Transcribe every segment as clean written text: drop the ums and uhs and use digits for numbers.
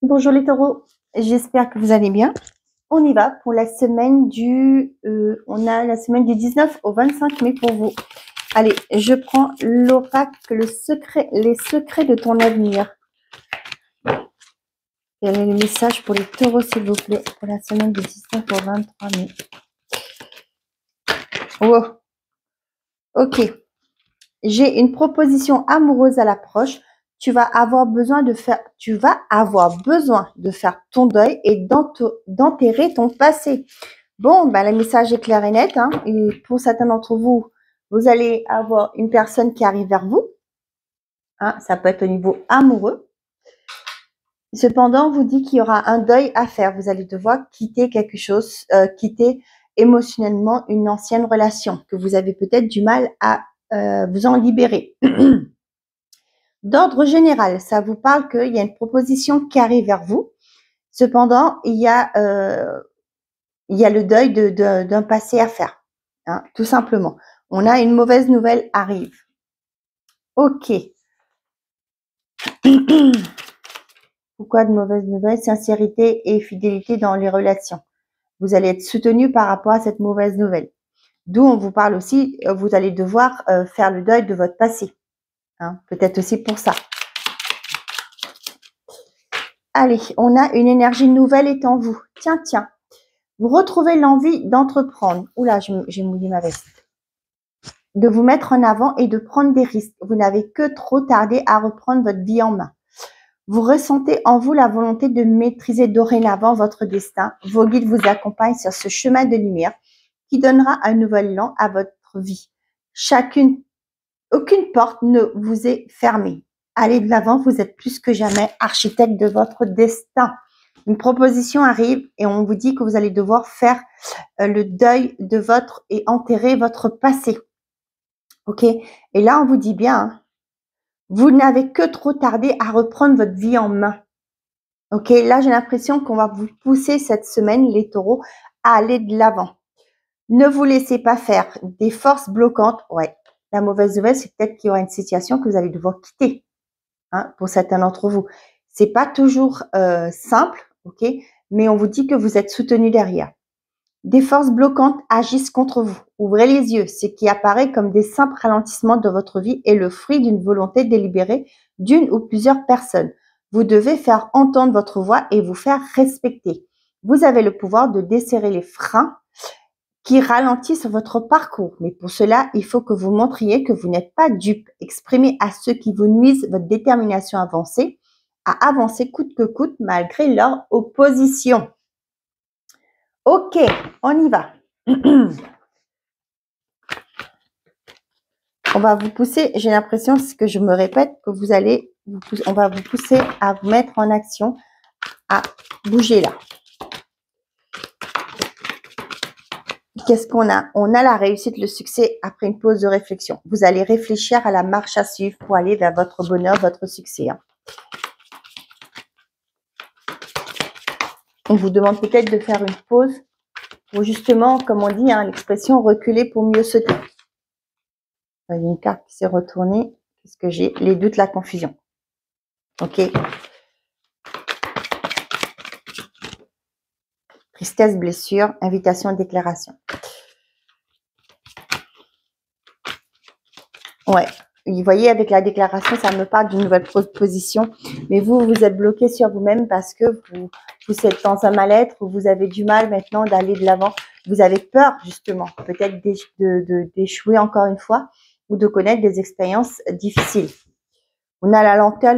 Bonjour les taureaux, j'espère que vous allez bien. On y va pour la semaine on a la semaine du 19 au 25 mai pour vous. Allez, je prends l'oracle, les secrets de ton avenir. Quel est le message pour les taureaux, s'il vous plaît, pour la semaine du 19 au 23 mai. Wow. Ok. J'ai une proposition amoureuse à l'approche. Tu vas avoir besoin de faire ton deuil et d'enterrer ton passé. Bon, le message est clair et net. Et pour certains d'entre vous, vous allez avoir une personne qui arrive vers vous. Ça peut être au niveau amoureux. Cependant, on vous dit qu'il y aura un deuil à faire. Vous allez devoir quitter quelque chose, quitter émotionnellement une ancienne relation que vous avez peut-être du mal à vous en libérer. D'ordre général, ça vous parle qu'il y a une proposition qui arrive vers vous. Cependant, il y a le deuil d'un passé à faire, tout simplement. On a une mauvaise nouvelle arrive. Ok. Pourquoi de mauvaises nouvelles? Sincérité et fidélité dans les relations. Vous allez être soutenu par rapport à cette mauvaise nouvelle. D'où on vous parle aussi, vous allez devoir faire le deuil de votre passé. Peut-être aussi pour ça. Allez, on a une énergie nouvelle est en vous. Tiens. Vous retrouvez l'envie d'entreprendre. Oula, j'ai mouillé ma veste. De vous mettre en avant et de prendre des risques. Vous n'avez que trop tardé à reprendre votre vie en main. Vous ressentez en vous la volonté de maîtriser dorénavant votre destin. Vos guides vous accompagnent sur ce chemin de lumière qui donnera un nouvel élan à votre vie. Aucune porte ne vous est fermée. Allez de l'avant, vous êtes plus que jamais architecte de votre destin. Une proposition arrive et on vous dit que vous allez devoir faire le deuil de et enterrer votre passé. Ok? Et là, on vous dit bien, vous n'avez que trop tardé à reprendre votre vie en main. Ok? Là, j'ai l'impression qu'on va vous pousser cette semaine, les taureaux, à aller de l'avant. Ne vous laissez pas faire des forces bloquantes. Ouais. La mauvaise nouvelle, c'est peut-être qu'il y aura une situation que vous allez devoir quitter. Pour certains d'entre vous. C'est pas toujours simple, ok? Mais on vous dit que vous êtes soutenu derrière. Des forces bloquantes agissent contre vous. Ouvrez les yeux. Ce qui apparaît comme des simples ralentissements de votre vie est le fruit d'une volonté délibérée d'une ou plusieurs personnes. Vous devez faire entendre votre voix et vous faire respecter. Vous avez le pouvoir de desserrer les freins qui ralentissent votre parcours. Mais pour cela, il faut que vous montriez que vous n'êtes pas dupe. Exprimez à ceux qui vous nuisent votre détermination à avancer coûte que coûte malgré leur opposition. Ok, on y va. On va vous pousser, j'ai l'impression que je me répète, que on va vous pousser à vous mettre en action, à bouger là. Qu'est-ce qu'on a? On a la réussite, le succès après une pause de réflexion. Vous allez réfléchir à la marche à suivre pour aller vers votre bonheur, votre succès. On vous demande peut-être de faire une pause pour justement, comme on dit, l'expression reculer pour mieux sauter. Il y a une carte qui s'est retournée. Qu'est-ce que j'ai? Les doutes, la confusion. Ok. Tristesse, blessure, invitation, déclaration. Ouais. Vous voyez, avec la déclaration, ça me parle d'une nouvelle proposition. Mais vous êtes bloqué sur vous-même parce que vous êtes dans un mal-être ou vous avez du mal maintenant d'aller de l'avant. Vous avez peur, justement, peut-être d'échouer encore une fois ou de connaître des expériences difficiles. On a la lenteur,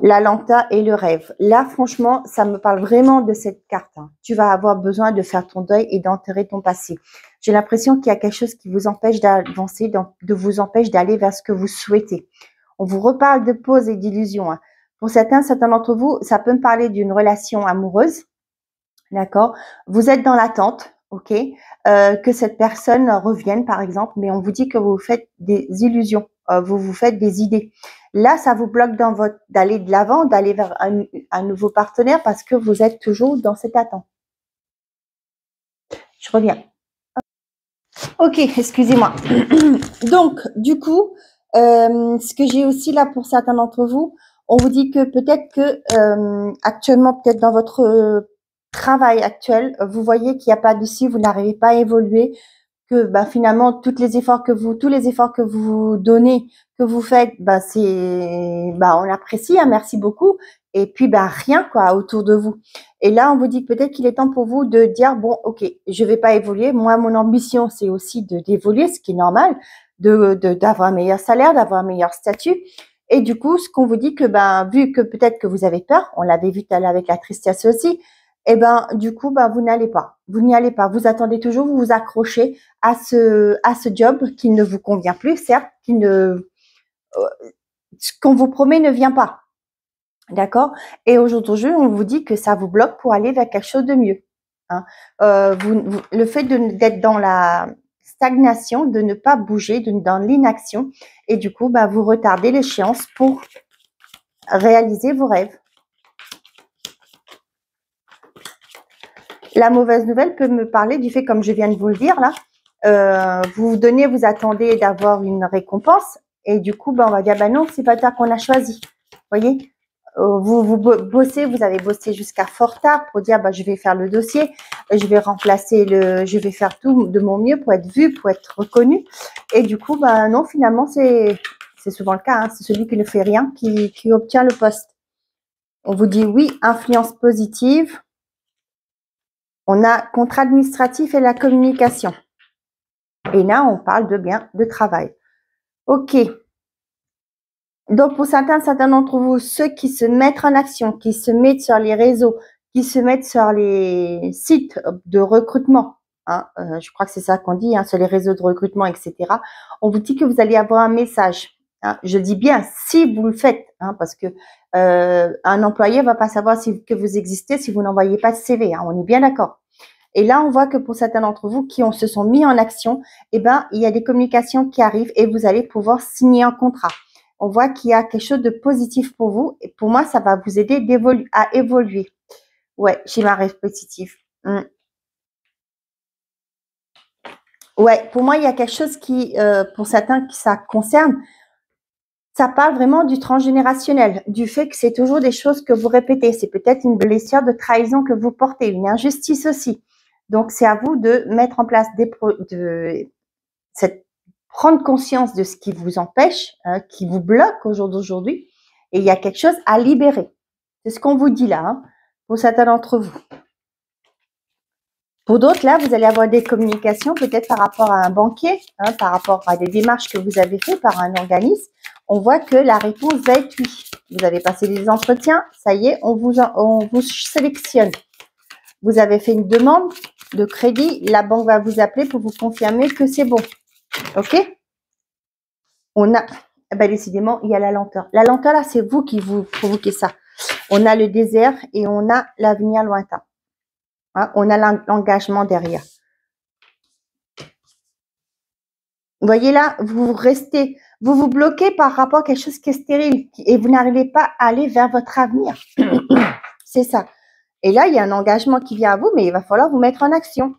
la lenteur et le rêve. Là, franchement, ça me parle vraiment de cette carte. Tu vas avoir besoin de faire ton deuil et d'enterrer ton passé. J'ai l'impression qu'il y a quelque chose qui vous empêche d'avancer, de vous empêche d'aller vers ce que vous souhaitez. On vous reparle de pause et d'illusion. Pour certains d'entre vous, ça peut me parler d'une relation amoureuse. D'accord? Vous êtes dans l'attente, ok? Que cette personne revienne, par exemple, mais on vous dit que vous faites des illusions, vous faites des idées. Là, ça vous bloque d'aller de l'avant, d'aller vers un nouveau partenaire parce que vous êtes toujours dans cette attente. Je reviens. Ok, excusez-moi. Donc, du coup, Ce que j'ai aussi là pour certains d'entre vous, on vous dit que peut-être que actuellement, peut-être dans votre travail actuel, vous voyez qu'il n'y a pas de si, vous n'arrivez pas à évoluer, que bah, finalement tous les efforts que vous donnez, que vous faites, bah c'est bah on apprécie, hein, merci beaucoup. Et puis bah rien quoi autour de vous. Et là on vous dit peut-être qu'il est temps pour vous de dire bon ok je vais pas évoluer. Moi mon ambition c'est aussi de d'évoluer, ce qui est normal, d'avoir un meilleur salaire, d'avoir un meilleur statut. Et du coup ce qu'on vous dit que ben vu que peut-être que vous avez peur, on l'avait vu tout à l'heure avec la tristesse aussi. Et ben du coup ben vous n'allez pas, vous n'y allez pas, vous attendez toujours, vous vous accrochez à ce job qui ne vous convient plus, certes, qui ne ce qu'on vous promet ne vient pas. D'accord. Et aujourd'hui, on vous dit que ça vous bloque pour aller vers quelque chose de mieux. Hein. Le fait d'être dans la stagnation, de ne pas bouger, dans l'inaction, et du coup, bah, vous retardez l'échéance pour réaliser vos rêves. La mauvaise nouvelle peut me parler du fait, comme je viens de vous le dire là, vous attendez d'avoir une récompense, et du coup, bah, on va dire, bah non, c'est pas toi qu'on a choisi. Voyez, vous bossez, vous avez bossé jusqu'à fort tard pour dire bah je vais faire le dossier, je vais remplacer je vais faire tout de mon mieux pour être vu, pour être reconnu. Et du coup bah non finalement c'est souvent le cas, hein, c'est celui qui ne fait rien qui obtient le poste. On vous dit oui, influence positive. On a contrat administratif et la communication. Et là on parle de travail. Ok. Donc, pour certains d'entre vous, ceux qui se mettent en action, qui se mettent sur les réseaux, qui se mettent sur les sites de recrutement, hein, je crois que c'est ça qu'on dit, hein, sur les réseaux de recrutement, etc., on vous dit que vous allez avoir un message. Hein. Je dis bien si vous le faites, hein, parce que un employé va pas savoir que vous existez si vous n'envoyez pas de CV. Hein, on est bien d'accord. Et là, on voit que pour certains d'entre vous qui se sont mis en action, eh ben, il y a des communications qui arrivent et vous allez pouvoir signer un contrat. On voit qu'il y a quelque chose de positif pour vous. Et pour moi, ça va vous aider à évoluer. Ouais, schéma répétitif. Ouais, pour moi, il y a quelque chose qui, pour certains, qui ça concerne. Ça parle vraiment du transgénérationnel, du fait que c'est toujours des choses que vous répétez. C'est peut-être une blessure de trahison que vous portez, une injustice aussi. Donc, c'est à vous de mettre en place prendre conscience de ce qui vous empêche, hein, qui vous bloque au jour d'aujourd'hui. Et il y a quelque chose à libérer. C'est ce qu'on vous dit là, hein, pour certains d'entre vous. Pour d'autres, là, vous allez avoir des communications peut-être par rapport à un banquier, hein, par rapport à des démarches que vous avez faites par un organisme. On voit que la réponse va être oui. Vous avez passé des entretiens, ça y est, on vous sélectionne. Vous avez fait une demande de crédit, la banque va vous appeler pour vous confirmer que c'est bon. OK? On a, ben décidément, il y a la lenteur. La lenteur, là, c'est vous qui vous provoquez ça. On a le désert et on a l'avenir lointain. Hein, on a l'engagement derrière. Vous voyez là, vous vous bloquez par rapport à quelque chose qui est stérile et vous n'arrivez pas à aller vers votre avenir. C'est ça. Et là, il y a un engagement qui vient à vous, mais il va falloir vous mettre en action.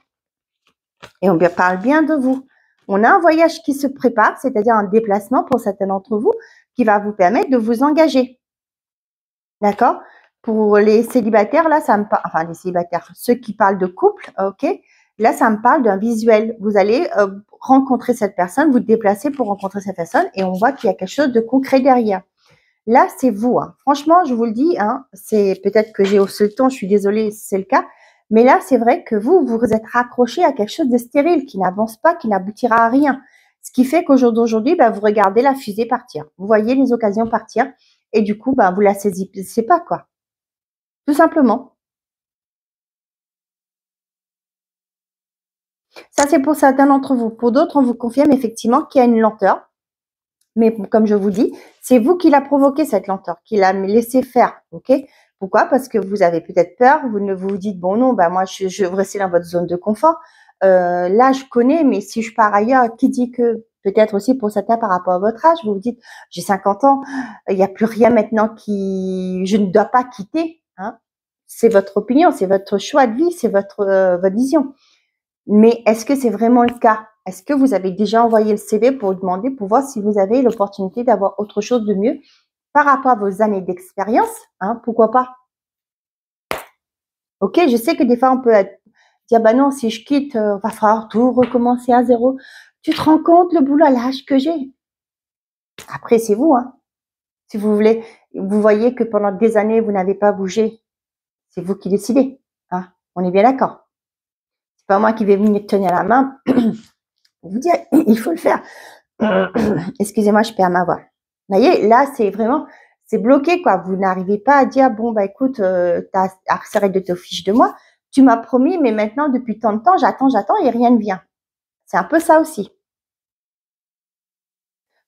Et on parle bien de vous. On a un voyage qui se prépare, c'est-à-dire un déplacement pour certains d'entre vous, qui va vous permettre de vous engager. D'accord? Pour les célibataires, là, ça me parle, enfin les célibataires, ceux qui parlent de couple, ok? Là, ça me parle d'un visuel. Vous allez rencontrer cette personne, vous déplacer pour rencontrer cette personne et on voit qu'il y a quelque chose de concret derrière. Là, c'est vous. Hein. Franchement, je vous le dis, hein, c'est peut-être que j'ai haussé le ton, je suis désolée si c'est le cas, mais là, c'est vrai que vous êtes raccroché à quelque chose de stérile, qui n'avance pas, qui n'aboutira à rien. Ce qui fait qu'au jour d'aujourd'hui, bah, vous regardez la fusée partir. Vous voyez les occasions partir et du coup, bah, vous la saisissez pas, quoi. Tout simplement. Ça, c'est pour certains d'entre vous. Pour d'autres, on vous confirme effectivement qu'il y a une lenteur. Mais comme je vous dis, c'est vous qui l'a provoqué cette lenteur, qui l'a laissé faire. Ok? Pourquoi? Parce que vous avez peut-être peur. Vous ne vous dites bon non, bah moi je veux rester dans votre zone de confort. Là, je connais, mais si je pars ailleurs, qui dit que peut-être aussi pour certains par rapport à votre âge, vous vous dites j'ai 50 ans, il n'y a plus rien maintenant je ne dois pas quitter. Hein? C'est votre opinion, c'est votre choix de vie, c'est votre vision. Mais est-ce que c'est vraiment le cas? Est-ce que vous avez déjà envoyé le CV pour demander, pour voir si vous avez l'opportunité d'avoir autre chose de mieux par rapport à vos années d'expérience, hein, pourquoi pas? Ok, je sais que des fois on peut dire, bah non, si je quitte, va falloir tout recommencer à zéro. Tu te rends compte le boulot à l'âge que j'ai? Après, c'est vous, hein. Si vous voulez, vous voyez que pendant des années, vous n'avez pas bougé, c'est vous qui décidez, hein. On est bien d'accord. C'est pas moi qui vais venir tenir la main pour vous dire, il faut le faire. Excusez-moi, je perds ma voix. Vous voyez, là, c'est vraiment, c'est bloqué, quoi. Vous n'arrivez pas à dire, bon, bah, écoute, t'as arrêté de te fiche de moi. Tu m'as promis, mais maintenant, depuis tant de temps, j'attends et rien ne vient. C'est un peu ça aussi.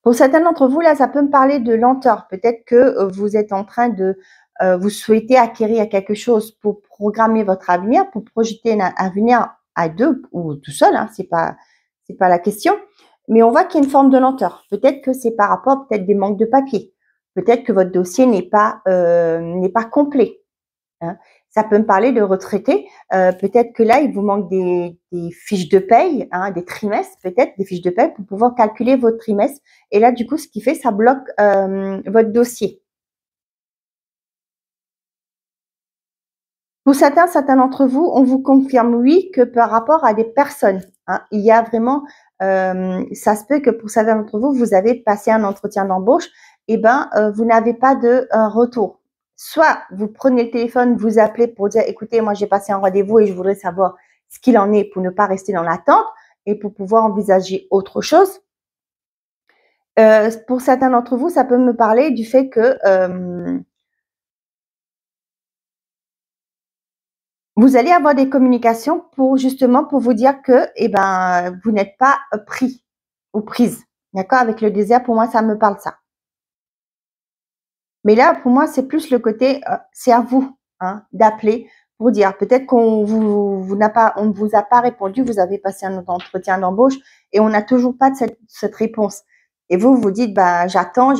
Pour certains d'entre vous, là, ça peut me parler de lenteur. Peut-être que vous êtes en train de, vous souhaitez acquérir quelque chose pour programmer votre avenir, pour projeter un avenir à deux ou tout seul, hein, c'est pas la question. Mais on voit qu'il y a une forme de lenteur. Peut-être que c'est par rapport peut-être des manques de papier. Peut-être que votre dossier n'est pas complet, hein. Ça peut me parler de retraités. Peut-être que là, il vous manque des fiches de paye, hein, des trimestres, peut-être des fiches de paye pour pouvoir calculer votre trimestre. Et là, du coup, ce qui fait, ça bloque votre dossier. Pour certains d'entre vous, on vous confirme oui que par rapport à des personnes, hein, il y a vraiment, ça se peut que pour certains d'entre vous, vous avez passé un entretien d'embauche, et vous n'avez pas de retour. Soit vous prenez le téléphone, vous appelez pour dire, écoutez, moi j'ai passé un rendez-vous et je voudrais savoir ce qu'il en est pour ne pas rester dans l'attente et pour pouvoir envisager autre chose. Pour certains d'entre vous, ça peut me parler du fait que vous allez avoir des communications pour justement pour vous dire que vous n'êtes pas pris ou prise. D'accord? Avec le désert, pour moi, ça me parle ça. Mais là, pour moi, c'est plus le côté, c'est à vous, hein, d'appeler pour dire. Peut-être qu'on on ne vous a pas répondu, vous avez passé un entretien d'embauche et on n'a toujours pas de cette réponse. Et vous dites, bah, j'attends.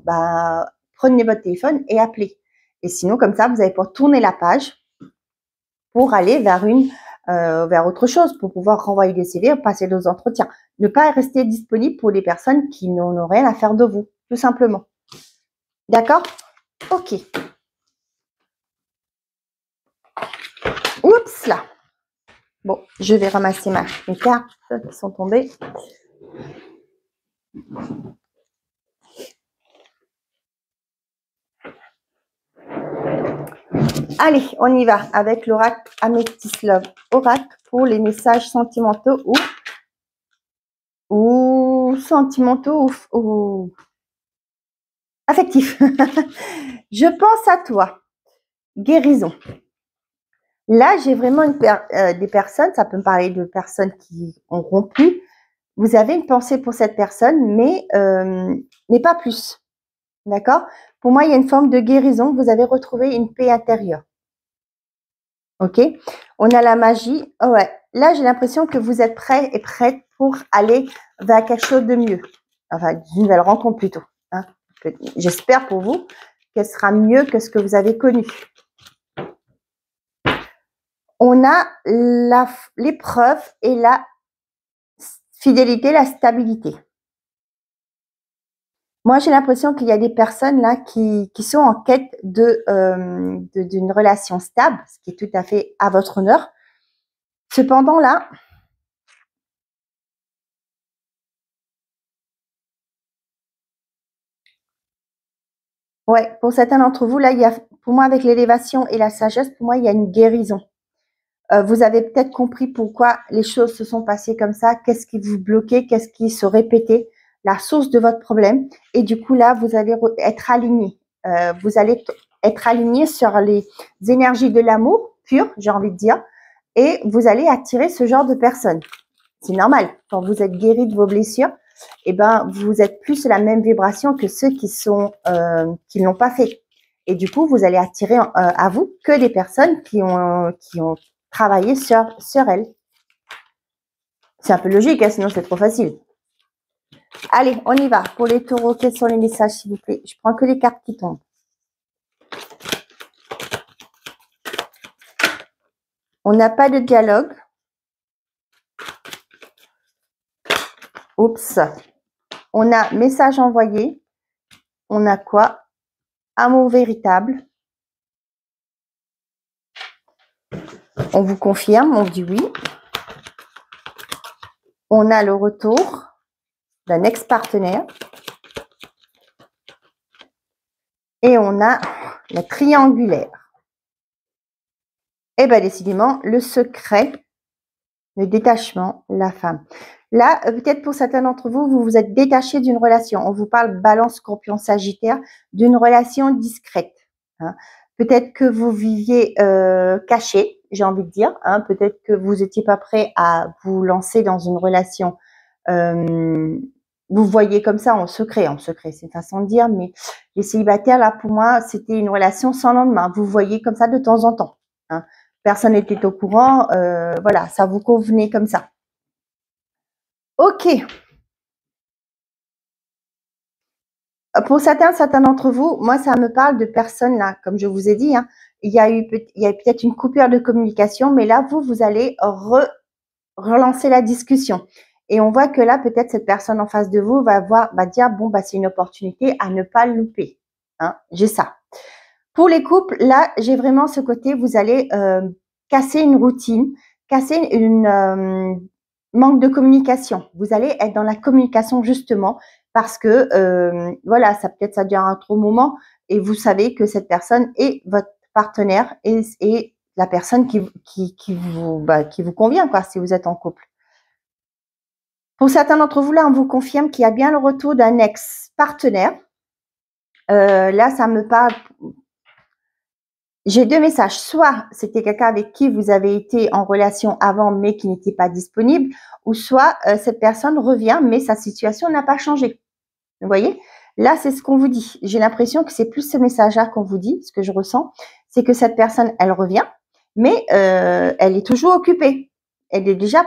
Bah, prenez votre téléphone et appelez. Et sinon, comme ça, vous allez pouvoir tourner la page pour aller vers autre chose, pour pouvoir renvoyer des CV, passer d'autres entretiens. Ne pas rester disponible pour les personnes qui n'ont rien à faire de vous, tout simplement. D'accord? Ok. Oups là. Bon, je vais ramasser mes cartes qui sont tombées. Allez, on y va avec l'oracle Amethyst Love. Oracle pour les messages sentimentaux ou sentimentaux ou affectifs. Je pense à toi. Guérison. Là, j'ai vraiment des personnes, ça peut me parler de personnes qui ont rompu. Vous avez une pensée pour cette personne, mais pas plus. D'accord? Pour moi, il y a une forme de guérison. Vous avez retrouvé une paix intérieure. Ok? On a la magie. Oh ouais. Là, j'ai l'impression que vous êtes prêt et prête pour aller vers quelque chose de mieux. Enfin, d'une nouvelle rencontre plutôt, hein. J'espère pour vous qu'elle sera mieux que ce que vous avez connu. On a l'épreuve et la fidélité, la stabilité. Moi, j'ai l'impression qu'il y a des personnes là qui sont en quête d'une relation stable, ce qui est tout à fait à votre honneur. Cependant, là, ouais, pour certains d'entre vous, là, il y a, pour moi, avec l'élévation et la sagesse, pour moi, il y a une guérison. Vous avez peut-être compris pourquoi les choses se sont passées comme ça, qu'est-ce qui vous bloquait, qu'est-ce qui se répétait, la source de votre problème. Et du coup, là, vous allez être aligné. Vous allez être aligné sur les énergies de l'amour pur, j'ai envie de dire, et vous allez attirer ce genre de personnes. C'est normal. Quand vous êtes guéri de vos blessures, vous êtes plus sur la même vibration que ceux qui l'ont pas fait. Et du coup, vous allez attirer à vous que des personnes qui ont travaillé sur elles. C'est un peu logique, hein, sinon c'est trop facile. Allez, on y va. Pour les taureaux, quels sont les messages, s'il vous plaît? Je prends que les cartes qui tombent. On n'a pas de dialogue. Oups. On a message envoyé. On a quoi? Amour véritable. On vous confirme, on dit oui. On a le retour d'un ex-partenaire. Et on a la triangulaire. Et bien, décidément, le secret, le détachement, la femme. Là, peut-être pour certains d'entre vous, vous vous êtes détaché d'une relation. On vous parle Balance, Scorpion, Sagittaire, d'une relation discrète. Hein. Peut-être que vous viviez caché, j'ai envie de dire. Hein. Peut-être que vous n'étiez pas prêt à vous lancer dans une relation. Vous voyez comme ça en secret, c'est une façon de dire, mais les célibataires, là, pour moi, c'était une relation sans lendemain. Vous voyez comme ça de temps en temps. Hein. Personne n'était au courant. Voilà, ça vous convenait comme ça. Ok. Pour certains d'entre vous, moi, ça me parle de personnes là, comme je vous ai dit. Hein, il y a peut-être une coupure de communication, mais là, vous allez relancer la discussion. Et on voit que là, peut-être cette personne en face de vous va dire, bon, bah, c'est une opportunité à ne pas louper. Hein, j'ai ça. Pour les couples, là, j'ai vraiment ce côté, vous allez casser une routine, casser une manque de communication. Vous allez être dans la communication justement parce que, voilà, ça dure un trop moment et vous savez que cette personne est votre partenaire et la personne qui vous convient, quoi, si vous êtes en couple. Pour certains d'entre vous, là, on vous confirme qu'il y a bien le retour d'un ex-partenaire. Là, ça me parle. J'ai deux messages. Soit c'était quelqu'un avec qui vous avez été en relation avant, mais qui n'était pas disponible, ou soit cette personne revient, mais sa situation n'a pas changé. Vous voyez? Là, c'est ce qu'on vous dit. J'ai l'impression que c'est plus ce message-là qu'on vous dit. Ce que je ressens, c'est que cette personne, elle revient, mais elle est toujours occupée. Elle est déjà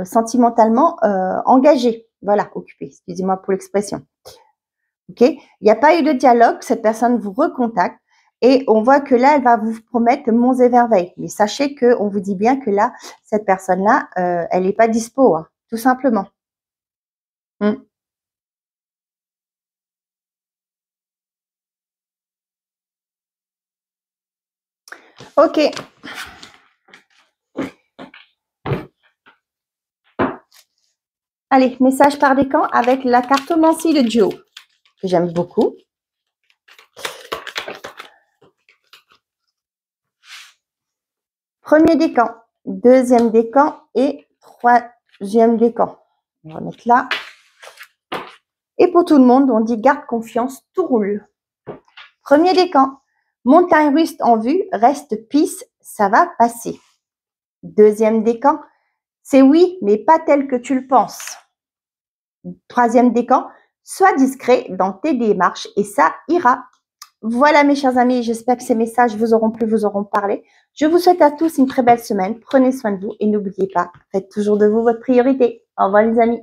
sentimentalement engagée. Voilà, occupée. Excusez-moi pour l'expression. Ok? Il n'y a pas eu de dialogue. Cette personne vous recontacte. Et on voit que là, elle va vous promettre monts et merveilles. Mais sachez qu'on vous dit bien que là, cette personne-là, elle n'est pas dispo, hein, tout simplement. Ok. Allez, message par décan avec la cartomancie de Joe, que j'aime beaucoup. Premier décan, deuxième décan et troisième décan. On va mettre là. Et pour tout le monde, on dit garde confiance, tout roule. Premier décan, montagne russe en vue, reste peace, ça va passer. Deuxième décan, c'est oui, mais pas tel que tu le penses. Troisième décan, sois discret dans tes démarches et ça ira. Voilà mes chers amis, j'espère que ces messages vous auront plu, vous auront parlé. Je vous souhaite à tous une très belle semaine. Prenez soin de vous et n'oubliez pas, faites toujours de vous votre priorité. Au revoir les amis.